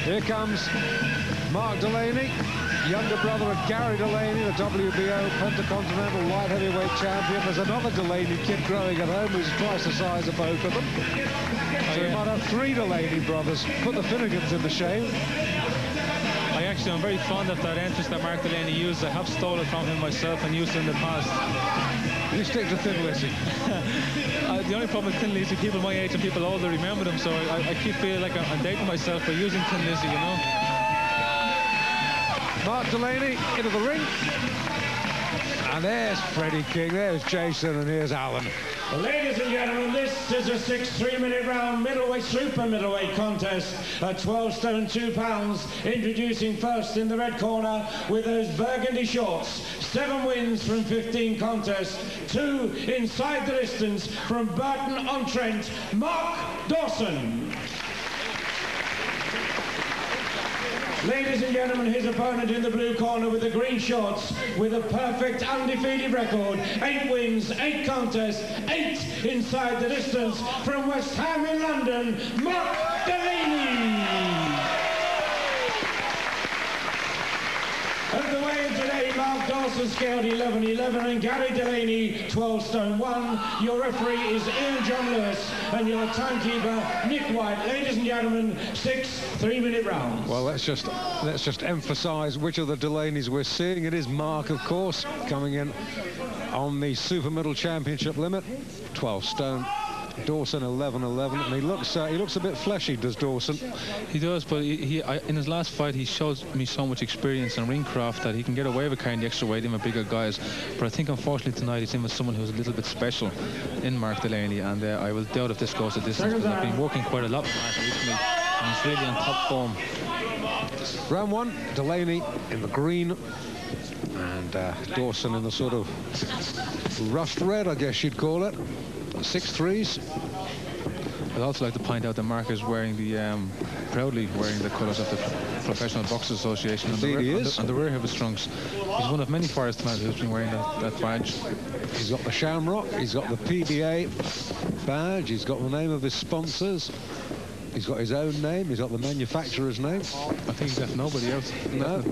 Here comes Mark Delaney, younger brother of Gary Delaney, the WBO Pentacontinental Light Heavyweight Champion. There's another Delaney kid growing at home who's twice the size of both of them. So we might have 3 Delaney brothers. Put the Finnegans in the shame. I'm very fond of that entrance that Mark Delaney used. I have stolen it from him myself and used it in the past. You stick to Thin Lizzy. The only problem with Thin Lizzy, people my age and people older remember them, so I keep feeling like I'm dating myself by using Thin Lizzy, you know. Mark Delaney into the ring. And there's Freddie King, there's Jason, and here's Alan. Well, ladies and gentlemen, this is a 6 3-minute round middleweight, super middleweight contest at 12 stone 2 pounds. Introducing first in the red corner with those burgundy shorts. 7 wins from 15 contests. 2 inside the distance from Burton-on-Trent, Mark Dawson. Ladies and gentlemen, his opponent in the blue corner with the green shorts with a perfect undefeated record. 8 wins, 8 contests, 8 inside the distance from West Ham in London, Mark Delaney. Of the way today, Mark Dawson scaled 11-11 and Gary Delaney 12 stone 1. Your referee is Ian John Lewis and your timekeeper Nick White. Ladies and gentlemen, 6 3-minute rounds. Well, let's just emphasize which of the Delaneys we're seeing. It is Mark, of course, coming in on the Super Middle Championship limit, 12 stone. Dawson 11-11, and he looks a bit fleshy, does Dawson? He does, but in his last fight he showed me so much experience and ring craft that he can get away with carrying the extra weight in with bigger guys. But I think unfortunately tonight he's in with someone who's a little bit special in Mark Delaney, and I will doubt if this goes a distance, because I've been working quite a lot with Mark recently and he's really on top form. Round 1, Delaney in the green and Dawson in the sort of rust red, I guess you'd call it. 6 3s. I'd also like to point out that Mark is wearing proudly wearing the colours of the Professional Boxers Association on the rear of his trunks. He's one of many fighters tonight who's been wearing that badge. He's got the Shamrock, he's got the PBA badge, he's got the name of his sponsors, he's got his own name, he's got the manufacturer's name. I think he's left nobody else. No.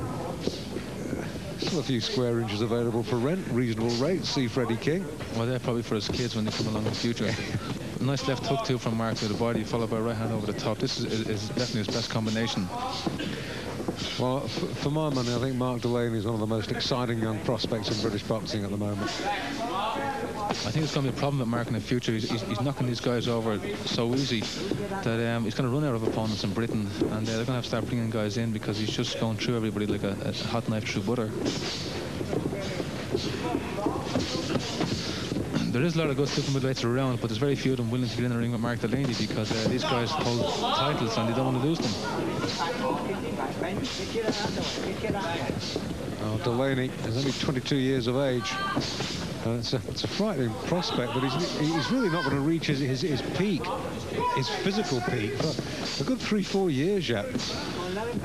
Still a few square inches available for rent, reasonable rates. See Freddie King. Well, they're probably for his kids when they come along in the future. A nice left hook too from Mark to the body, followed by a right hand over the top. This is definitely his best combination. Well, for my money, I think Mark Delaney is one of the most exciting young prospects in British boxing at the moment. I think it's going to be a problem with Mark in the future. He's knocking these guys over so easy that he's going to run out of opponents in Britain, and they're going to have to start bringing guys in because he's just going through everybody like a hot knife through butter. There is a lot of good super middleweights around, but there's very few of them willing to get in the ring with Mark Delaney because these guys hold titles and they don't want to lose them. Oh, Delaney is only 22 years of age. It's a frightening prospect, but he's really not going to reach his peak, his physical peak, for a good 3-4 years yet.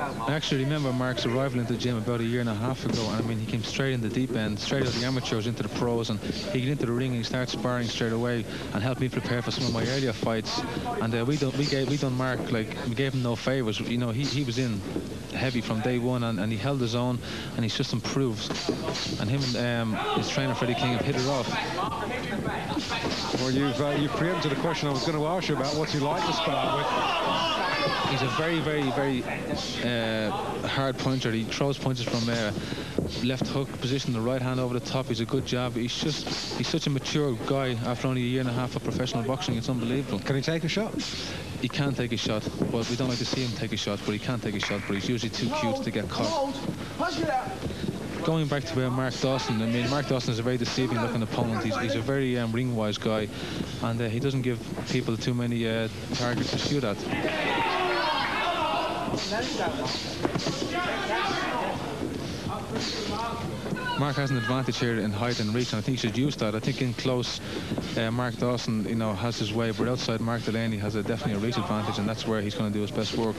I actually remember Mark's arrival into the gym about 1.5 years ago, and I mean, he came straight in the deep end, straight out of the amateurs into the pros, and he got into the ring and he started sparring straight away and helped me prepare for some of my earlier fights. And we done Mark, like, we gave him no favors. You know, he was in heavy from day one, and he held his own, and he's just improved. And him and his trainer Freddie King have hit it off. Well, you've preempted a question I was going to ask you about. What's he like to spar with? He's a very, very, very hard puncher. He throws punches from left hook position, the right hand over the top. He's a good jab. He's such a mature guy after only 1.5 years of professional boxing. It's unbelievable. Can he take a shot? He can take a shot, but we don't like to see him take a shot. But he can take a shot, but he's usually too cute to get caught. Going back to Mark Dawson, I mean, Mark Dawson is a very deceiving looking opponent. He's a very ring-wise guy, and he doesn't give people too many targets to shoot at. Mark has an advantage here in height and reach, and I think he should use that. I think in close, Mark Dawson, you know, has his way, but outside, Mark Delaney has definitely a reach advantage, and that's where he's going to do his best work.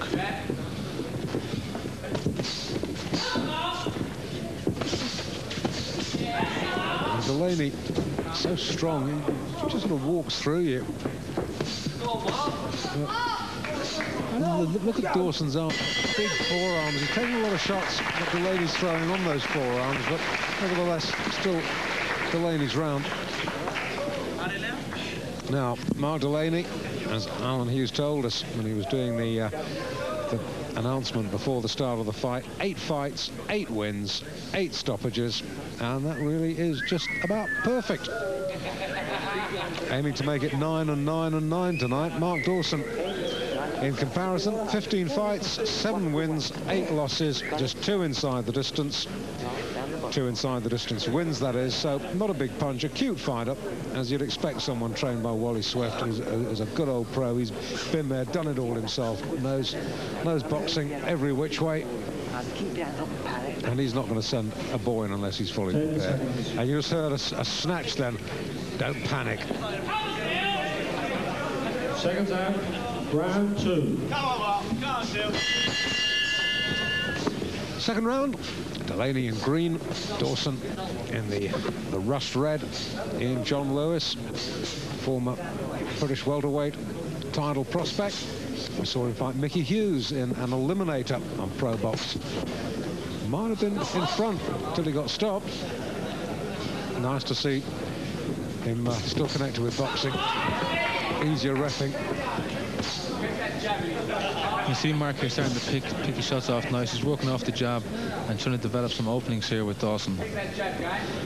And Delaney, so strong, he just sort of walks through you. Look at Dawson's arm, big forearms. He's taking a lot of shots that Delaney's throwing on those forearms, but nevertheless, still Delaney's round. Now, Mark Delaney, as Alan Hughes told us when he was doing the announcement before the start of the fight, 8 fights, 8 wins, 8 stoppages, and that really is just about perfect. Aiming to make it 9 and 9 and 9 tonight. Mark Dawson, in comparison, 15 fights, 7 wins, 8 losses, just 2 inside the distance. 2 inside the distance wins, that is, so not a big punch, a cute fighter, as you'd expect someone trained by Wally Swift, who's a good old pro. He's been there, done it all himself, knows boxing every which way, and he's not going to send a boy in unless he's fully prepared. And you just heard a snatch then. Don't panic. Second down, round 2. Come on, Mark. Come on, Sil. Second round, Delaney in green, Dawson in the rust red, in John Lewis, former British welterweight title prospect. We saw him fight Mickey Hughes in an eliminator on Pro Box. Might have been in front till he got stopped. Nice to see him still connected with boxing. Easier reffing. You see Mark here starting to pick his shots off nice. He's working off the jab and trying to develop some openings here with Dawson.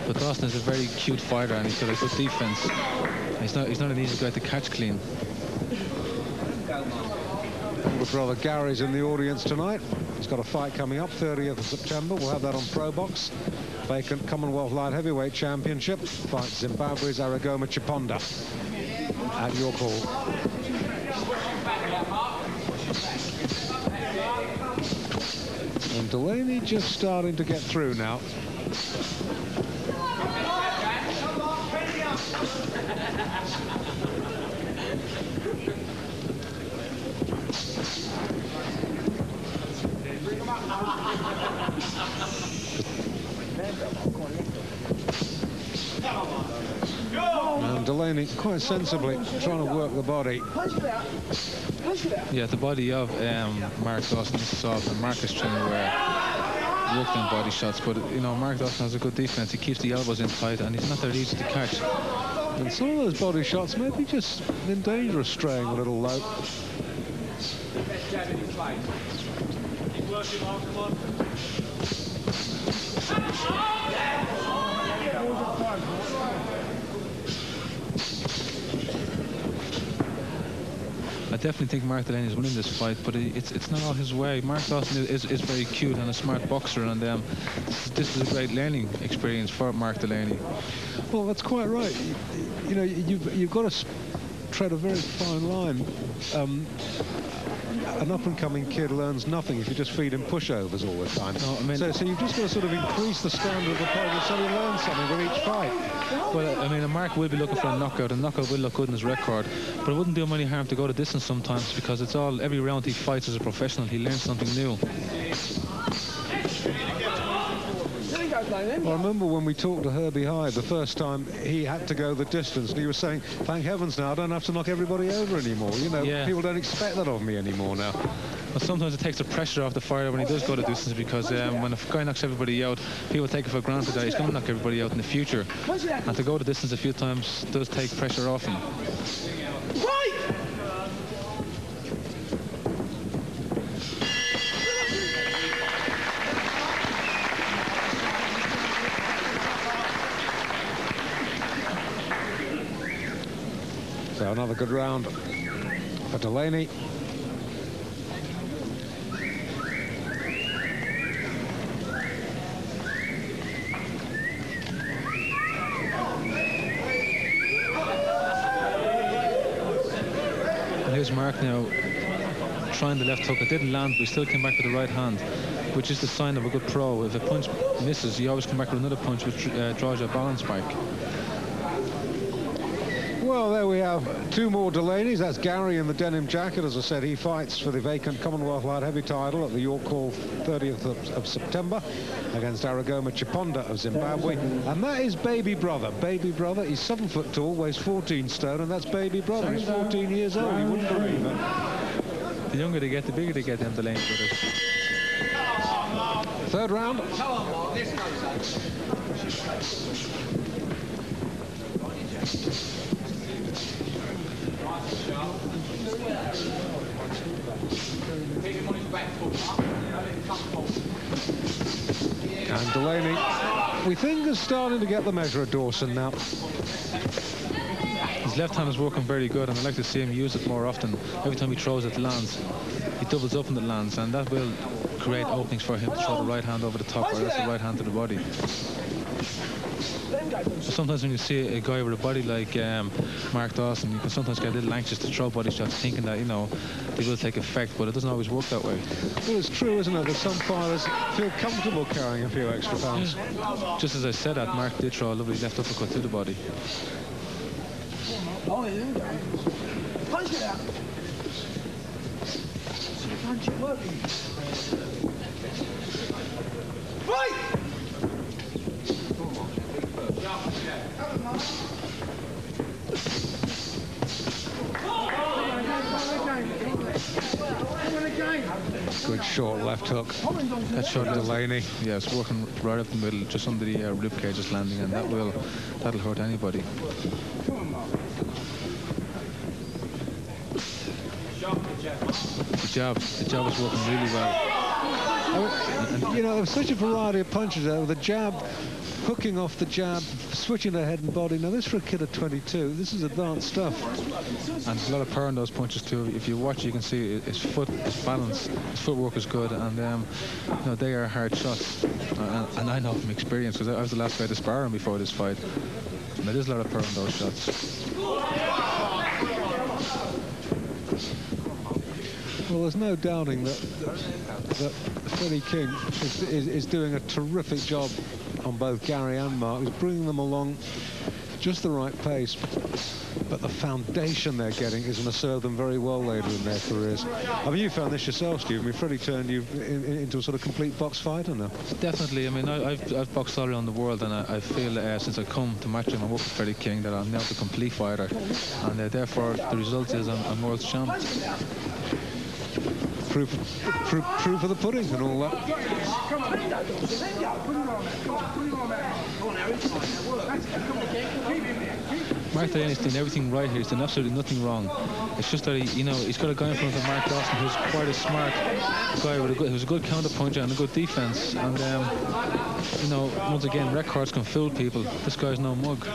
But Dawson is a very cute fighter and he's got a good defense. He's not an easy guy to catch clean. Older brother Gary's in the audience tonight. He's got a fight coming up, 30th of September. We'll have that on Pro Box. Vacant Commonwealth Light Heavyweight Championship. Fight Zimbabwe's Aragoma Chiponda. At your call. And Delaney just starting to get through now. And Delaney quite sensibly trying to work the body. Yeah, the body of Mark Dawson is soft, and Mark is trying to work them body shots. But you know, Mark Dawson has a good defense. He keeps the elbows in tight, and he's not that easy to catch. And some of those body shots may be just in danger of straying a little low. Keep working, Mark. Come on. I definitely think Mark Delaney is winning this fight, but it's not all his way. Mark Dawson is very cute and a smart boxer, and this is a great learning experience for Mark Delaney. Well, that's quite right. You know, you've got to tread a very fine line. An up-and-coming kid learns nothing if you just feed him pushovers all the time. No, I mean, so you've just got to sort of increase the standard of the opponent so he learns something with each fight. Well, I mean, Mark will be looking for a knockout, and knockout will look good in his record, but it wouldn't do him any harm to go the distance sometimes, because it's all, every round he fights as a professional, he learns something new. Well, I remember when we talked to Herbie Hyde the first time he had to go the distance, and he was saying, thank heavens now I don't have to knock everybody over anymore. You know, yeah. People don't expect that of me anymore now. Well, sometimes it takes the pressure off the fighter when he does go the distance, because when a guy knocks everybody out, people take it for granted that he's going to knock everybody out in the future. And to go the distance a few times does take pressure off him. So another good round for Delaney. And here's Mark now trying the left hook. It didn't land, but he still came back with the right hand, which is the sign of a good pro. If a punch misses, you always come back with another punch, which draws your balance back. Well, there we have 2 more Delaneys. That's Gary in the denim jacket. As I said, he fights for the vacant Commonwealth Light Heavy title at the York Hall 30th of September against Aragoma Chiponda of Zimbabwe. And that is Baby Brother. Baby Brother, he's 7 foot tall, weighs 14 stone, and that's Baby Brother. He's 14 years old. You wouldn't believe it. The younger they get, the bigger they get, them Delaney brothers. Third round. And Delaney, we think, is starting to get the measure of Dawson now. His left hand is working very good, and I'd like to see him use it more often. Every time he throws, it lands. He doubles up and it lands, and that will create openings for him to throw the right hand over the top, or else the right hand to the body. Sometimes when you see a guy with a body like Mark Dawson, you can sometimes get a little anxious to throw body shots, thinking that, you know, they will take effect, but it doesn't always work that way. Well, it's true, isn't it, that some fighters feel comfortable carrying a few extra pounds. Just as I said that, Mark did throw a lovely left uppercut to the body. Punch it out. Punch it working. Fight! Good short left hook. That shot Delaney. Yeah, it's working right up the middle, just under the rib cage, just landing, and that'll hurt anybody. The jab is working really well. And, you know, there's such a variety of punches there, with the jab, hooking off the jab, switching the head and body. Now, this for a kid of 22, this is advanced stuff. And there's a lot of power in those punches too. If you watch, you can see his foot, his balance, his footwork is good, and you know, they are hard shots. And I know from experience, because I was the last guy to spar him before this fight. And there is a lot of power in those shots. Well, there's no doubting that Freddie King is doing a terrific job on both Gary and Mark. He's bringing them along just the right pace, but the foundation they're getting is going to serve them very well later in their careers. I mean, you found this yourself, Steve. I mean, Freddie turned you into a sort of complete box fighter now. Definitely. I mean, I've boxed all around the world, and I feel since I've come to match him and work with Freddie King that I'm now the complete fighter, and therefore the result is I'm world champ. Proof of the pudding and all that. Mark Delaney's doing everything right here. He's doing absolutely nothing wrong. It's just that he's got a guy in front of Mark Dawson who's quite a smart guy who's a good counter puncher and a good defense. And you know, once again, records can fool people. This guy's no mug.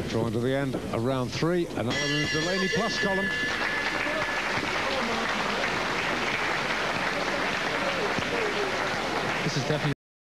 Drawing to the end of round 3, another in the Delaney plus column. This is definitely